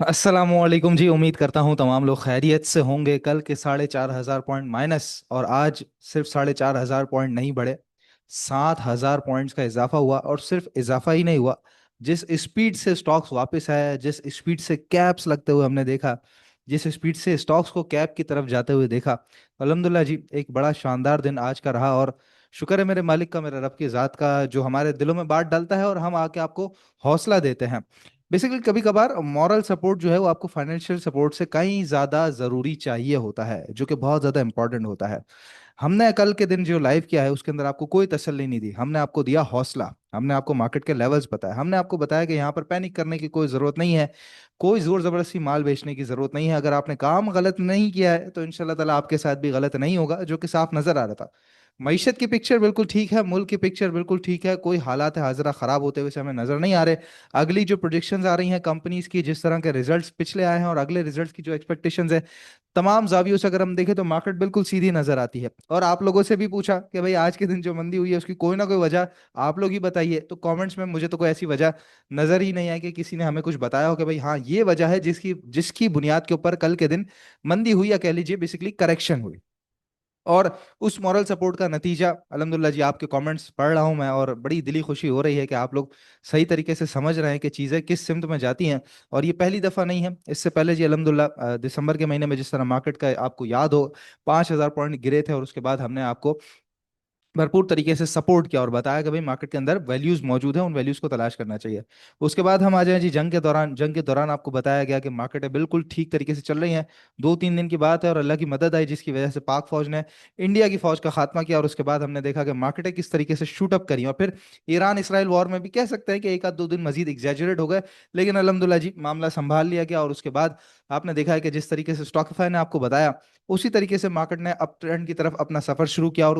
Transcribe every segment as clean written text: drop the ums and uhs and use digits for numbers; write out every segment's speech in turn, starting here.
अस्सलामुअलैकुम जी। उम्मीद करता हूँ तमाम लोग खैरियत से होंगे। कल के 4,500 पॉइंट माइनस और आज सिर्फ 4,500 पॉइंट नहीं बढ़े, 7,000 पॉइंट्स का इजाफा हुआ। और सिर्फ इजाफा ही नहीं हुआ, जिस स्पीड से स्टॉक्स वापस आए, जिस स्पीड से कैप्स लगते हुए हमने देखा, जिस स्पीड से स्टॉक्स को कैप की तरफ जाते हुए देखा, अल्हम्दुलिल्लाह जी, एक बड़ा शानदार दिन आज का रहा। और शुक्र है मेरे मालिक का, मेरे रब की ज़ात का, जो हमारे दिलों में बात डालता है और हम आके आपको हौसला देते हैं। बेसिकली कभी कभार मॉरल सपोर्ट जो है वो आपको फाइनेंशियल सपोर्ट से कहीं ज़्यादा ज़रूरी चाहिए होता है, जो कि बहुत ज़्यादा इंपॉर्टेंट होता है। हमने कल के दिन जो लाइव किया है उसके अंदर आपको कोई तसल्ली नहीं दी। हमने आपको दिया हौसला, हमने आपको मार्केट के लेवल्स बताया, हमने आपको बताया कि यहाँ पर पैनिक करने की कोई ज़रूरत नहीं है, कोई ज़ोर ज़बरदस्ती माल बेचने की ज़रूरत नहीं है। अगर आपने काम गलत नहीं किया है तो इंशाल्लाह ताला आपके साथ भी गलत नहीं होगा, जो कि साफ नज़र आ रहा था। मईशत की पिक्चर बिल्कुल ठीक है, मुल्क की पिक्चर बिल्कुल ठीक है, कोई हालात हाजरा ख़राब होते हुए से हमें नज़र नहीं आ रहे। अगली जो प्रोजेक्शंस आ रही हैं कंपनीज की, जिस तरह के रिजल्ट्स पिछले आए हैं और अगले रिजल्ट्स की जो एक्सपेक्टेशंस है, तमाम जावियों से अगर हम देखें तो मार्केट बिल्कुल सीधी नजर आती है। और आप लोगों से भी पूछा कि भाई आज के दिन जो मंदी हुई है उसकी कोई ना कोई वजह आप लोग ही बताइए, तो कमेंट्स में मुझे तो कोई ऐसी वजह नजर ही नहीं आई कि किसी ने हमें कुछ बताया हो कि भाई हाँ ये वजह है जिसकी जिसकी बुनियाद के ऊपर कल के दिन मंदी हुई, या कह लीजिए बेसिकली करेक्शन हुई। और उस मॉरल सपोर्ट का नतीजा अल्हम्दुलिल्लाह जी, आपके कमेंट्स पढ़ रहा हूं मैं और बड़ी दिली खुशी हो रही है कि आप लोग सही तरीके से समझ रहे हैं कि चीज़ें किस सिमत में जाती हैं। और ये पहली दफ़ा नहीं है, इससे पहले जी अल्हम्दुलिल्लाह दिसंबर के महीने में जिस तरह मार्केट का आपको याद हो 5,000 पॉइंट गिरे थे और उसके बाद हमने आपको भरपूर तरीके से सपोर्ट किया और बताया कि भाई मार्केट के अंदर वैल्यूज मौजूद हैं, उन वैल्यूज को तलाश करना चाहिए। उसके बाद हम आ जाएं जी जंग के दौरान आपको बताया गया कि मार्केटें बिल्कुल ठीक तरीके से चल रही हैं। 2-3 दिन की बात है और अल्लाह की मदद आई जिसकी वजह से पाक फौज ने इंडिया की फौज का खात्मा किया। और उसके बाद हमने देखा कि मार्केटें किस तरीके से शूट अप करी। और फिर ईरान इसराइल वॉर में भी कह सकते हैं कि एक आध दो दिन मजीद एग्जैजरेट हो गए, लेकिन अल्हम्दुलिल्लाह जी मामला संभाल लिया गया। और उसके बाद आपने देखा है कि जिस तरीके से स्टॉकिफाई ने आपको बताया, उसी तरीके से मार्केट ने अप ट्रेंड की तरफ अपना सफर शुरू किया। और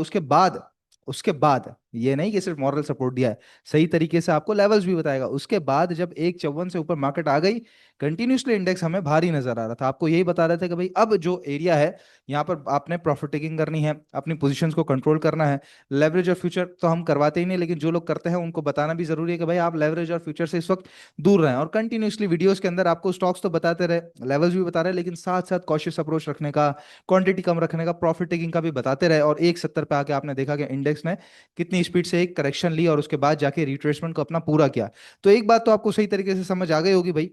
उसके बाद ये नहीं कि सिर्फ मॉरल सपोर्ट दिया है, सही तरीके से आपको लेवल्स भी बताएगा। उसके बाद जब 154 से ऊपर मार्केट आ गई, कंटिन्यूसली इंडेक्स हमें भारी नजर आ रहा था, आपको यही बता रहे थे कि भाई अब जो एरिया है यहाँ पर आपने प्रॉफिट टेकिंग करनी है, अपनी पोजीशंस को कंट्रोल करना है। लेवरेज और फ्यूचर तो हम करवाते ही नहीं, लेकिन जो लोग करते हैं उनको बताना भी जरूरी है कि भाई आप लेवरेज और फ्यूचर से इस वक्त दूर रहें। और कंटिन्यूसली वीडियोस के अंदर आपको स्टॉक्स तो बताते रहे, लेवल्स भी बता रहे, लेकिन साथ साथ कॉशियस अप्रोच रखने का, क्वांटिटी कम रखने का, प्रॉफिट टेकिंग का भी बताते रहे। और 170 पे आके आपने देखा कि इंडेक्स ने कितनी स्पीड से एक करेक्शन ली और उसके बाद जाके रिट्रेसमेंट को अपना पूरा किया। तो एक बात तो आपको सही तरीके से समझ आ गई होगी भाई,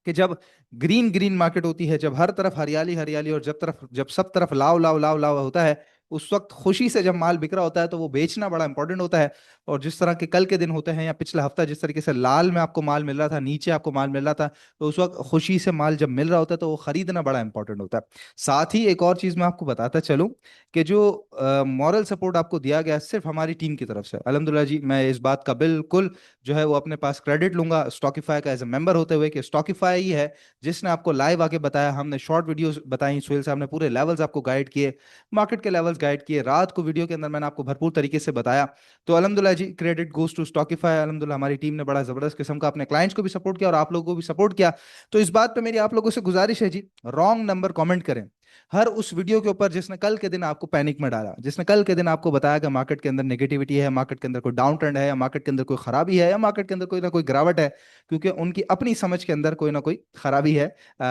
कि जब ग्रीन ग्रीन मार्केट होती है, जब हर तरफ हरियाली हरियाली और जब सब तरफ लाव लाव लाव लाव होता है, उस वक्त खुशी से जब माल बिक रहा होता है तो वो बेचना बड़ा इंपॉर्टेंट होता है। और जिस तरह के कल के दिन होते हैं या पिछला हफ्ता जिस तरीके से लाल में आपको माल मिल रहा था, नीचे आपको माल मिल रहा था, तो उस वक्त खुशी से माल जब मिल रहा होता है तो वो खरीदना बड़ा इंपॉर्टेंट होता है। साथ ही एक और चीज मैं आपको बताता चलूं कि जो मॉरल सपोर्ट आपको दिया गया सिर्फ हमारी टीम की तरफ से, अल्हम्दुलिल्लाह जी, मैं इस बात का बिल्कुल जो है वो अपने पास क्रेडिट लूंगा स्टॉकिफाई का एज ए मेंबर होते हुए, कि स्टॉकिफाई ही है जिसने आपको लाइव आके बताया। हमने शॉर्ट वीडियोस बताई, सुहेल साहब ने पूरे लेवल्स आपको गाइड किए, मार्केट के लेवल्स गाइड किए, रात को वीडियो के अंदर मैंने आपको भरपूर तरीके से बताया। तो अल्हम्दुलिल्लाह जी, क्रेडिट गोज टू स्टॉकिफाई। अल्हम्दुलिल्लाह हमारी टीम ने बड़ा जबरदस्त किस्म का अपने क्लाइंट्स को भी सपोर्ट किया और आप लोगों को भी सपोर्ट किया। तो इस बात पे मेरी आप लोगों से गुजारिश है जी, रॉन्ग नंबर कमेंट करें हर उस वीडियो के ऊपर जिसने कल के दिन आपको पैनिक में डाला, जिसने कल के दिन आपको बताया कि मार्केट के अंदर नेगेटिविटी है, मार्केट के अंदर कोई डाउन ट्रेंड है, या मार्केट के अंदर कोई खराबी है, या मार्केट के अंदर कोई ना कोई गिरावट है। क्योंकि उनकी अपनी समझ के अंदर कोई ना कोई खराबी है।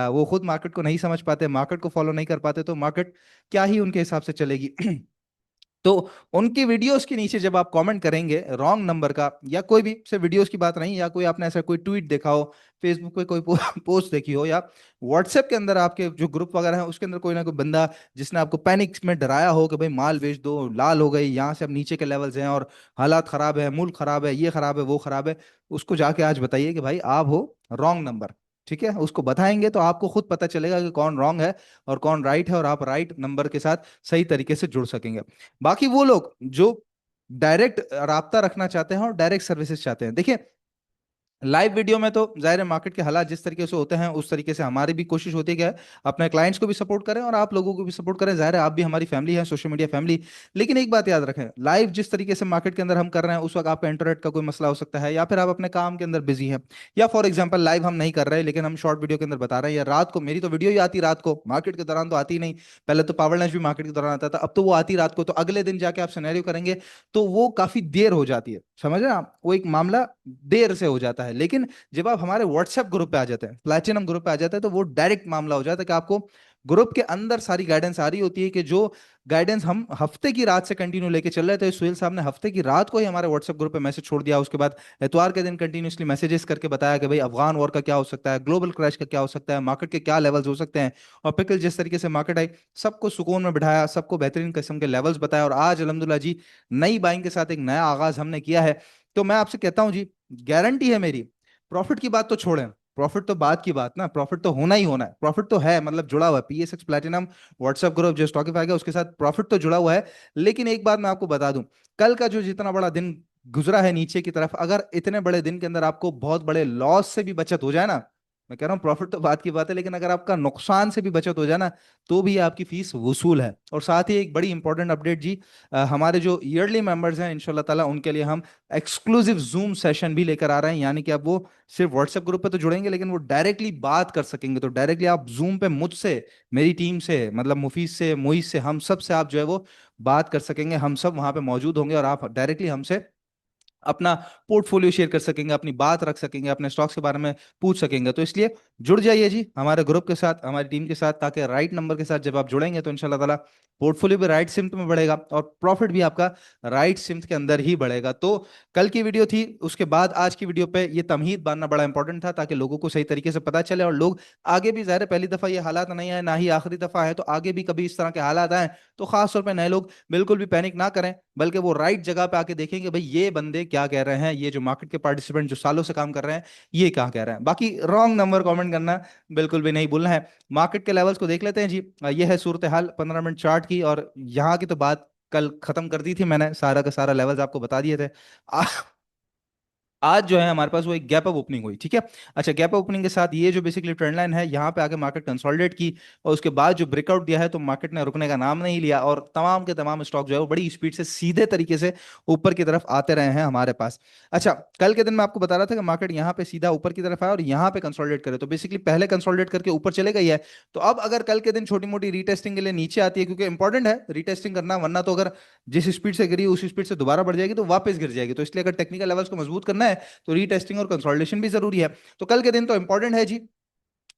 वो खुद मार्केट को नहीं समझ पाते, मार्केट को फॉलो नहीं कर पाते, तो मार्केट क्या ही उनके हिसाब से चलेगी। तो उनकी वीडियोस के नीचे जब आप कमेंट करेंगे रॉन्ग नंबर का, या कोई भी सिर्फ वीडियोस की बात नहीं, या कोई आपने ऐसा कोई ट्वीट देखा हो, फेसबुक पे कोई पोस्ट देखी हो, या व्हाट्सएप के अंदर आपके जो ग्रुप वगैरह है उसके अंदर कोई ना कोई बंदा जिसने आपको पैनिक में डराया हो कि भाई माल बेच दो, लाल हो गई, यहाँ से अब नीचे के लेवल्स हैं और हालात खराब है, मुल्क खराब है, ये खराब है, वो खराब है, उसको जाके आज बताइए कि भाई आप हो रॉन्ग नंबर। ठीक है, उसको बताएंगे तो आपको खुद पता चलेगा कि कौन रॉन्ग है और कौन राइट है, और आप राइट नंबर के साथ सही तरीके से जुड़ सकेंगे। बाकी वो लोग जो डायरेक्ट राब्ता रखना चाहते हैं और डायरेक्ट सर्विसेज चाहते हैं, देखिए लाइव वीडियो में तो जाहिर है मार्केट के हालात जिस तरीके से होते हैं उस तरीके से हमारी भी कोशिश होती है कि अपने क्लाइंट्स को भी सपोर्ट करें और आप लोगों को भी सपोर्ट करें। जाहिर है आप भी हमारी फैमिली है, सोशल मीडिया फैमिली। लेकिन एक बात याद रखें, लाइव जिस तरीके से मार्केट के अंदर हम कर रहे हैं उस वक्त आपका इंटरनेट का कोई मसला हो सकता है, या फिर आप अपने काम के अंदर बिजी हैं, या फॉर एग्जाम्पल लाइव हम नहीं कर रहे लेकिन हम शॉर्ट वीडियो के अंदर बता रहे हैं, या रात को मेरी तो वीडियो ही आती रात को, मार्केट के दौरान तो आती ही नहीं। पहले तो पावर लंच भी मार्केट के दौरान आता था, अब तो वो आती रात को, तो अगले दिन जाके आप सिनेरियो करेंगे तो वो काफी देर हो जाती है, समझ रहे हैं आप, वो एक मामला देर से हो जाता है। है। लेकिन जब आप हमारे व्हाट्सएप ग्रुप पे आ जाते हैं, प्लैटिनम ग्रुप पे आ जाते हैं, तो वो डायरेक्ट मामला हो जाता है कि आपको ग्रुप के अंदर सारी गाइडेंस आ रही होती है कि जो गाइडेंस हम हफ्ते की रात से कंटिन्यू लेके चल रहे थे, सुहेल साहब ने हफ्ते की रात को ही हमारे व्हाट्सएप ग्रुप पे मैसेज छोड़ दिया। उसके बाद एतवार के दिन कंटिन्यूसली मैसेजेस करके बताया कि भाई अफगान वॉर का क्या हो सकता है, ग्लोबल क्रैश का क्या हो सकता है, मार्केट के क्या लेवल्स हो सकते हैं, और पिकल जिस तरीके से मार्केट आई, सबको सुकून में बिठाया, सबको बेहतरीन किस्म के लेवल्स बताया, और आज अलहमदुल्ला जी नई बाइंग के साथ एक नया आगाज हमने किया है। तो मैं आपसे कहता हूं जी, गारंटी है मेरी, प्रॉफिट की बात तो छोड़ें, प्रॉफिट तो बात की बात ना, प्रॉफिट तो होना ही होना है, प्रॉफिट तो है, मतलब जुड़ा हुआ है पीएसएक्स प्लैटिनम व्हाट्सएप ग्रुप जो स्टॉकिफाई का, उसके साथ प्रॉफिट तो जुड़ा हुआ है। लेकिन एक बात मैं आपको बता दूं, कल का जो जितना बड़ा दिन गुजरा है नीचे की तरफ, अगर इतने बड़े दिन के अंदर आपको बहुत बड़े लॉस से भी बचत हो जाए ना, मैं कह रहा हूँ प्रॉफिट तो बात की बात है, लेकिन अगर आपका नुकसान से भी बचत हो जाए ना, तो भी आपकी फीस वसूल है। और साथ ही एक बड़ी इंपॉर्टेंट अपडेट जी, हमारे जो ईयरली मेंबर्स हैं इंशाल्लाह ताला, उनके लिए हम एक्सक्लूसिव जूम सेशन भी लेकर आ रहे हैं, यानी कि अब वो सिर्फ व्हाट्सएप ग्रुप पे तो जुड़ेंगे, लेकिन वो डायरेक्टली बात कर सकेंगे। तो डायरेक्टली आप जूम पे मुझसे, मेरी टीम से, मतलब मुफीस से, मोइस से, हम सब से आप जो है वो बात कर सकेंगे। हम सब वहां पे मौजूद होंगे और आप डायरेक्टली हमसे अपना पोर्टफोलियो शेयर कर सकेंगे, अपनी बात रख सकेंगे, अपने स्टॉक्स के बारे में पूछ सकेंगे। तो इसलिए जुड़ जाइए जी हमारे ग्रुप के साथ, हमारी टीम के साथ, ताकि राइट नंबर के साथ जब आप जुड़ेंगे तो इंशाल्लाह ताला पोर्टफोलियो भी राइट सिम्त में बढ़ेगा और प्रॉफिट भी आपका राइट सिम्त के अंदर ही बढ़ेगा। तो कल की वीडियो थी, उसके बाद आज की वीडियो पे ये तमहीद बांधना बड़ा इंपॉर्टेंट था, ताकि लोगों को सही तरीके से पता चले, और लोग आगे भी, ज़ाहिर है पहली दफा ये हालात नहीं है, ना ही आखिरी दफा है, तो आगे भी कभी इस तरह के हालात आए तो खास तौर पर नए लोग बिल्कुल भी पैनिक ना करें, बल्कि वो राइट जगह पे आके देखेंगे भाई ये बंदे क्या कह रहे हैं, ये जो मार्केट के पार्टिसिपेंट जो सालों से काम कर रहे हैं ये क्या कह रहे हैं। बाकी रॉन्ग नंबर कमेंट करना बिल्कुल भी नहीं भूलना है। मार्केट के लेवल्स को देख लेते हैं जी। ये है सूरत हाल 15 मिनट चार्ट की, और यहाँ की तो बात कल खत्म कर दी थी मैंने, सारा का सारा लेवल्स आपको बता दिए थे। आज जो है हमारे पास वो एक गैप अप ओपनिंग हुई, ठीक है। अच्छा, गैप अप ओपनिंग के साथ ये जो बेसिकली ट्रेंड लाइन है, यहाँ पे आके मार्केट कंसोलिडेट की, और उसके बाद जो ब्रेकआउट दिया है, तो मार्केट ने रुकने का नाम नहीं लिया, और तमाम के तमाम स्टॉक जो है वो बड़ी स्पीड से सीधे तरीके से ऊपर की तरफ आते रहे हैं हमारे पास। अच्छा, कल के दिन मैं आपको बता रहा था कि मार्केट यहाँ पे सीधा ऊपर की तरफ आया और यहाँ पे कंसोलिडेट करे, तो बेसिकली पहले कंसोलिडेट करके ऊपर चले गई है। तो अब अगर कल के दिन छोटी मोटी रीटेस्टिंग के लिए नीचे आती है, क्योंकि इंपॉर्टेंट है रीटेस्टिंग करना, वरना तो अगर जिस स्पीड से गिरी उस स्पीड से दोबारा बढ़ जाएगी तो वापस गिर जाएगी। तो इसलिए अगर टेक्निकल लेवल्स को मजबूत करना है तो रीटेस्टिंग और कंसोलिडेशन भी जरूरी है। तो कल के दिन तो इंपॉर्टेंट है जी।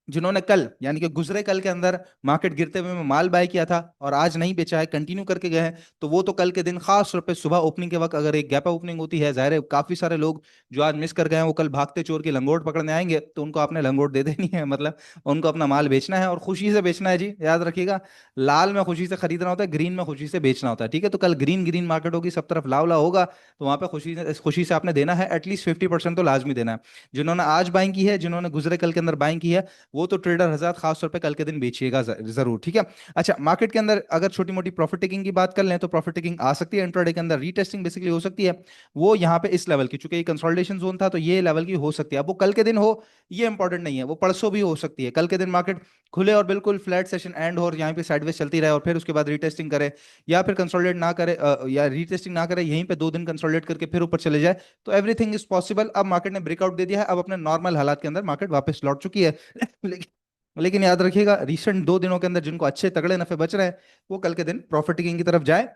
जिन्होंने कल, यानी कि गुजरे कल के अंदर मार्केट गिरते हुए में माल बाय किया था और आज नहीं बेचा है, कंटिन्यू करके गए हैं, तो वो तो कल के दिन खास तौर पे सुबह ओपनिंग के वक्त अगर एक गैप ओपनिंग होती है, जाहिर है काफी सारे लोग जो आज मिस कर गए हैं वो कल भागते चोर की लंगोट पकड़ने आएंगे, तो उनको आपने लंगोट दे देनी है, मतलब उनको अपना माल बेचना है और खुशी से बेचना है जी, याद रखिएगा। लाल में खुशी से खरीदना होता है, ग्रीन में खुशी से बेचना होता है, ठीक है। तो कल ग्रीन ग्रीन मार्केट होगी, सब तरफ लावला होगा, तो वहां पे खुशी से आपने देना है, एटलीस्ट 50% तो लाजमी देना है। जिन्होंने आज बाइंग की है, जिन्होंने गुजरे कल के अंदर बाइंग की है, वो तो ट्रेडर हजरात खास तौर पे कल के दिन बेचिएगा जरूर, ठीक है। अच्छा, मार्केट के अंदर अगर छोटी मोटी प्रॉफिट टेकिंग की बात कर लें तो प्रॉफिट टेकिंग आ सकती है इंट्राडे के अंदर, रीटेस्टिंग बेसिकली हो सकती है वो यहाँ पे इस लेवल की, चूंकि ये कंसोलिडेशन जोन था तो ये लेवल की हो सकती है। अब वो कल के दिन हो ये इंपॉर्टेंट नहीं है, वो परसों भी हो सकती है। कल के दिन मार्केट खुले और बिल्कुल फ्लैट सेशन एंड हो और यहाँ पे साइडवेज चलती रहे और फिर उसके बाद रीटेस्टिंग करे, या फिर कंसोलिडेट ना करे, या रीटेस्टिंग ना करे, यहीं पे 2 दिन कंसोलिडेट करके फिर ऊपर चले जाए, तो एवरीथिंग इज पॉसिबल। अब मार्केट ने ब्रेकआउट दे दिया है, अब अपने नॉर्मल हालात के अंदर मार्केट वापस लौट चुकी है। लेकिन लेकिन याद रखिएगा, रिसेंट 2 दिनों के अंदर जिनको अच्छे तगड़े नफे बच रहे हैं, वो कल के दिन प्रॉफिट टेकिंग की तरफ जाए,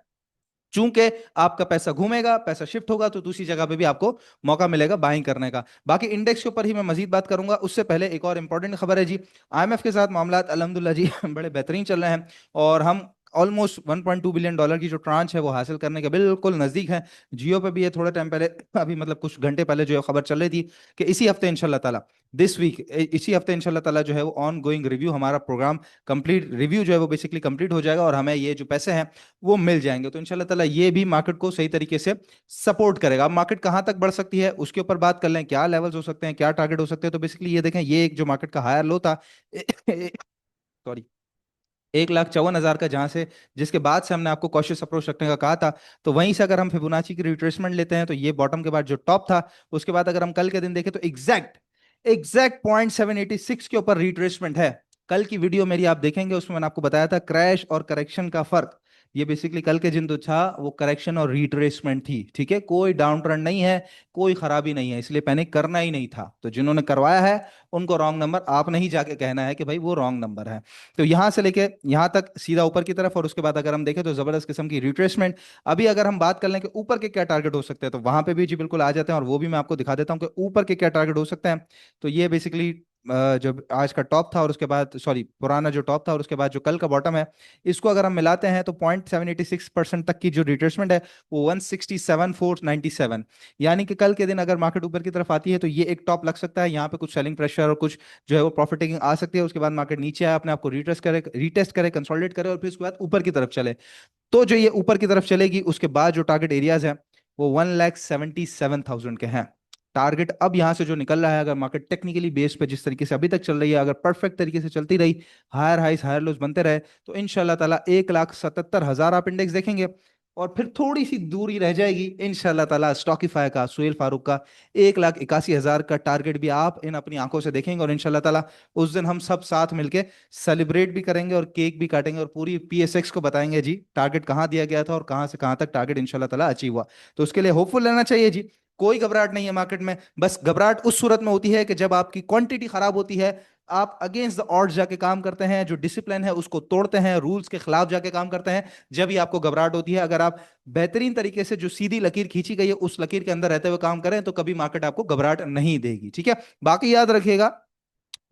चूंकि आपका पैसा घूमेगा, पैसा शिफ्ट होगा, तो दूसरी जगह पे भी आपको मौका मिलेगा बाइंग करने का। बाकी इंडेक्स के ऊपर ही मैं मजीद बात करूंगा, उससे पहले एक और इंपॉर्टेंट खबर है जी। आईएमएफ के साथ मामला अल्हम्दुलिल्लाह जी बड़े बेहतरीन चल रहे हैं, और हम ऑलमोस्ट $1.2 बिलियन की जो ट्रांच है वो हासिल करने के बिल्कुल नजदीक है। जियो पे भी ये थोड़े टाइम पहले, अभी मतलब कुछ घंटे पहले जो है खबर चल रही थी कि इसी हफ्ते इंशाल्लाह ताला, दिस वीक, इसी हफ्ते इंशाल्लाह ताला जो है वो ऑन गोइंग रिव्यू, हमारा प्रोग्राम कंप्लीट रिव्यू जो है वो बेसिकली कंप्लीट हो जाएगा और हमें ये जो पैसे हैं वो मिल जाएंगे। तो इंशाल्लाह ताला ये भी मार्केट को सही तरीके से सपोर्ट करेगा। अब मार्केट कहाँ तक बढ़ सकती है उसके ऊपर बात कर लें, क्या लेवल्स हो सकते हैं, क्या टारगेट हो सकते हैं, तो बेसिकली ये देखें, ये एक जो मार्केट का हायर लो था, सॉरी, 1,54,000 का, जहां से, जिसके बाद से हमने आपको कॉशियस अप्रोच रखने का कहा था, तो वहीं से अगर हम फिबोनाची की रिट्रेसमेंट लेते हैं तो ये बॉटम के बाद जो टॉप था, उसके बाद अगर हम कल के दिन देखें तो एग्जैक्ट एग्जैक्ट 0.786 के ऊपर रिट्रेसमेंट है। कल की वीडियो मेरी आप देखेंगे, उसमें मैंने आपको बताया था क्रैश और करेक्शन का फर्क, ये बेसिकली कल के दिन जो था वो करेक्शन और रिट्रेसमेंट थी, ठीक है, कोई डाउन ट्रेंड नहीं है, कोई खराबी नहीं है, इसलिए पैनिक करना ही नहीं था। तो जिन्होंने करवाया है उनको रॉन्ग नंबर, आप नहीं जाके कहना है कि भाई वो रॉन्ग नंबर है। तो यहां से लेके यहां तक सीधा ऊपर की तरफ, और उसके बाद अगर हम देखें तो जबरदस्त किस्म की रिट्रेसमेंट। अभी अगर हम बात कर लें कि ऊपर के क्या टारगेट हो सकते हैं, तो वहां पे भी जी बिल्कुल आ जाते हैं, और वो भी मैं आपको दिखा देता हूं कि ऊपर के क्या टारगेट हो सकते हैं। तो ये बेसिकली जो आज का टॉप था और उसके बाद सॉरी पुराना जो टॉप था और उसके बाद जो कल का बॉटम है, इसको अगर हम मिलाते हैं तो 0.786% तक की जो रिट्रेसमेंट है वो 167,497, यानी कि कल के दिन अगर मार्केट ऊपर की तरफ आती है तो ये एक टॉप लग सकता है। यहाँ पे कुछ सेलिंग प्रेशर और कुछ जो है वो प्रॉफिट टेकिंग आ सकती है। उसके बाद मार्केट नीचे आए, अपने आप को रीटेस्ट करे, कंसोलिडेट करे, और फिर उसके बाद ऊपर की तरफ चले। तो जो ये ऊपर की तरफ चलेगी उसके बाद जो टारगेट एरियाज हैं वो 1,77,000 के हैं। टारगेट अब यहां से जो निकल रहा है, अगर मार्केट टेक्निकली बेस पे जिस तरीके से अभी तक चल रही है, अगर परफेक्ट तरीके से चलती रही, हायर हाइस हायर लोज बनते रहे, तो इंशाल्लाह ताला 1,77,000 आप इंडेक्स देखेंगे। और फिर थोड़ी सी दूरी रह जाएगी इंशाल्लाह ताला स्टॉकीफाई का, सुहेल फारूक का 1,81,000 का टारगेट भी आप इन अपनी आंखों से देखेंगे। और इंशाल्लाह ताला उस दिन हम सब साथ मिलके सेलिब्रेट भी करेंगे और केक भी काटेंगे और पूरी पीएसएक्स को बताएंगे जी टारगेट कहाँ दिया गया था और कहाँ से कहाँ तक टारगेट इंशाल्लाह ताला अचीव हुआ। तो उसके लिए होपफुल रहना चाहिए जी। कोई घबराहट नहीं है मार्केट में, बस घबराहट उस सूरत में होती है कि जब आपकी क्वांटिटी खराब होती है, आप अगेंस्ट द ऑड्स जाके काम करते हैं, जो डिसिप्लिन है उसको तोड़ते हैं, रूल्स के खिलाफ जाके काम करते हैं, जब ही आपको घबराहट होती है। अगर आप बेहतरीन तरीके से जो सीधी लकीर खींची गई है उस लकीर के अंदर रहते हुए काम करें तो कभी मार्केट आपको घबराहट नहीं देगी, ठीक है। बाकी याद रखिएगा,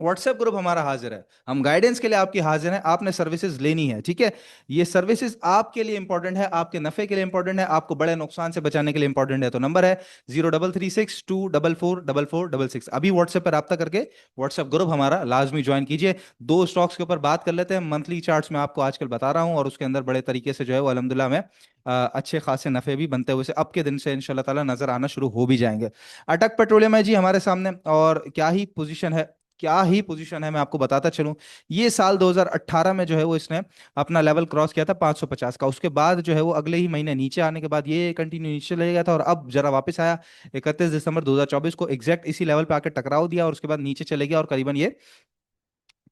व्हाट्सएप ग्रुप हमारा हाजिर है, हम गाइडेंस के लिए आपकी हाजिर हैं, आपने सर्विसेज लेनी है, ठीक है। ये सर्विसेज आपके लिए इंपॉर्टेंट है, आपके नफे के लिए इंपॉर्टेंट है, आपको बड़े नुकसान से बचाने के लिए इंपॉर्टेंट है। तो नंबर है 0336244466। अभी व्हाट्सएप पर रब्ता करके व्हाट्सएप ग्रुप हमारा लाजमी ज्वाइन कीजिए। दो स्टॉक्स के ऊपर बात कर लेते हैं, मंथली चार्ट्स में आपको आजकल बता रहा हूं, और उसके अंदर बड़े तरीके से जो है वो अलहमदुलिल्लाह में अच्छे खासे नफे भी बनते हुए से अब के दिन से इंशाल्लाह ताला नजर आना शुरू हो भी जाएंगे। अटक पेट्रोलियम है जी हमारे सामने, और क्या ही पोजीशन है, क्या ही पोजीशन है, मैं आपको बताता चलूं। ये साल 2018 में जो है वो इसने अपना लेवल क्रॉस किया था 550 का, उसके बाद जो है वो अगले ही महीने नीचे आने के बाद ये कंटिन्यू नीचे चले गया था, और अब जरा वापस आया 31 दिसंबर 2024 को एग्जैक्ट इसी लेवल पे आकर टकराव दिया, और उसके बाद नीचे चले गया, और करीबन ये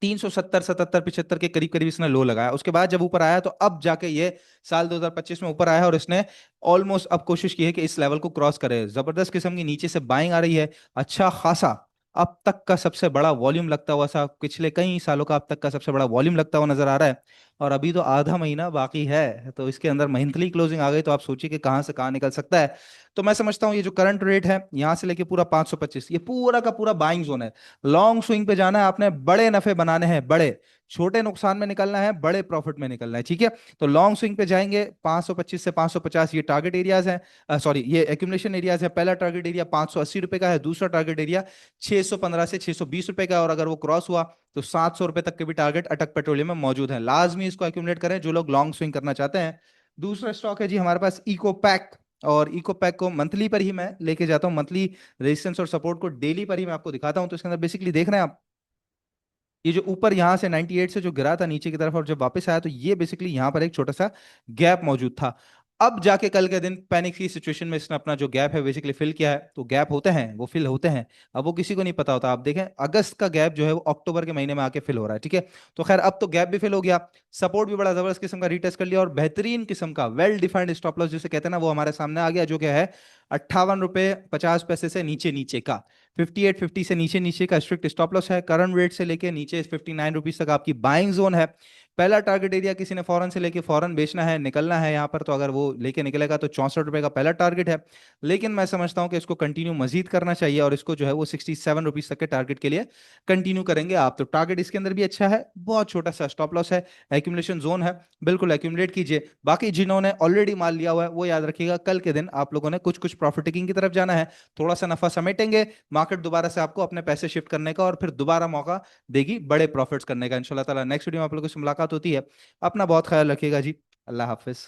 370 77 75 के करीब करीब इसने लो लगाया। उसके बाद जब ऊपर आया तो अब जाके ये साल 2025 में ऊपर आया है, और इसने ऑलमोस्ट अब कोशिश की है कि इस लेवल को क्रॉस करे। जबरदस्त किस्म की नीचे से बाइंग आ रही है, अच्छा खासा अब तक का सबसे बड़ा वॉल्यूम लगता हुआ सा, पिछले कई सालों का अब तक का सबसे बड़ा वॉल्यूम लगता हुआ नजर आ रहा है। और अभी तो आधा महीना बाकी है, तो इसके अंदर मंथली क्लोजिंग आ गई तो आप सोचिए कि कहां से कहां निकल सकता है। तो मैं समझता हूँ ये जो करंट रेट है यहां से लेके पूरा 525, ये पूरा का पूरा बाइंग जोन है। लॉन्ग स्विंग पे जाना है आपने, बड़े नफे बनाने हैं, बड़े, छोटे नुकसान में निकलना है, बड़े प्रॉफिट में निकलना है, ठीक है। तो लॉन्ग स्विंग पे जाएंगे, 525 से 550 ये टारगेट एरियाज हैं, सॉरी ये एक्यूमुलेशन एरियाज है। पहला टारगेट एरिया 580 रुपए का है, दूसरा टारगेट एरिया 615 से 620 रुपए का है, और अगर वो क्रॉस हुआ तो 700 रुपए तक के भी टारगेट अटक पेट्रोलियम में मौजूद है। लाजमी इसको एक्यूमुलेट करें जो लोग लॉन्ग स्विंग करना चाहते हैं। दूसरा स्टॉक है जी हमारे पास इको पैक, और इको पैक को मंथली पर ही मैं लेके जाता हूँ, मंथली रेजिस्टेंस और सपोर्ट को डेली पर ही मैं आपको दिखाता हूँ। तो इसके अंदर बेसिकली देख रहे हैं आप, ये जो ऊपर यहाँ से 98 से जो गिरा था नीचे की तरफ और जब वापस आया, तो ये बेसिकली यहाँ पर एक छोटा सा गैप मौजूद था। अब जाके कल के दिन पैनिक की सिचुएशन में इसने अपना जो गैप है बेसिकली फिल किया है। तो गैप होते हैं वो फिल होते हैं, अब वो किसी को नहीं पता होता। आप देखें अगस्त का गैप जो है वो अक्टूबर के महीने में आके फिल हो रहा है, ठीक है। तो खैर अब तो गैप भी फिल हो गया, सपोर्ट भी बड़ा जबरदस्त किस्म का रीटेस्ट कर लिया, और बेहतरीन किस्म का वेल डिफाइंड स्टॉप लॉस जिसे कहते हैं ना वो हमारे सामने आ गया, जो क्या है 58 रुपए 50 पैसे से नीचे नीचे का, 5850 से नीचे नीचे का स्ट्रिक्ट स्टॉप लॉस है। करंट रेट से लेके नीचे 59 रुपीज तक आपकी बाइंग जोन है। पहला टारगेट एरिया किसी ने फौरन से लेके फौरन बेचना है, निकलना है यहाँ पर, तो अगर वो लेके निकलेगा तो 64 रुपए का पहला टारगेट है। लेकिन मैं समझता हूँ कि इसको कंटिन्यू मजीद करना चाहिए, और इसको जो है वो 67 रुपीज तक के टारगेट के लिए कंटिन्यू करेंगे आप। तो टारगेट इसके अंदर भी अच्छा है, बहुत छोटा सा स्टॉप लॉस है, एक्यूमुलेशन जोन है, बिल्कुल एक्यूमुलेट कीजिए। बाकी जिन्होंने ऑलरेडी माल लिया हुआ है वो याद रखिएगा कल के दिन आप लोगों ने कुछ कुछ प्रॉफिट टेकिंग की तरफ जाना है, थोड़ा सा नफा समेटेंगे, मार्केट दोबारा से आपको अपने पैसे शिफ्ट करने का और फिर दोबारा मौका देगी बड़े प्रॉफिट्स करने का इंशाल्लाह ताला। नेक्स्ट वीडियो में आप लोगों से मुलाकात होती है, अपना बहुत ख्याल रखिएगा जी, अल्लाह हाफिज।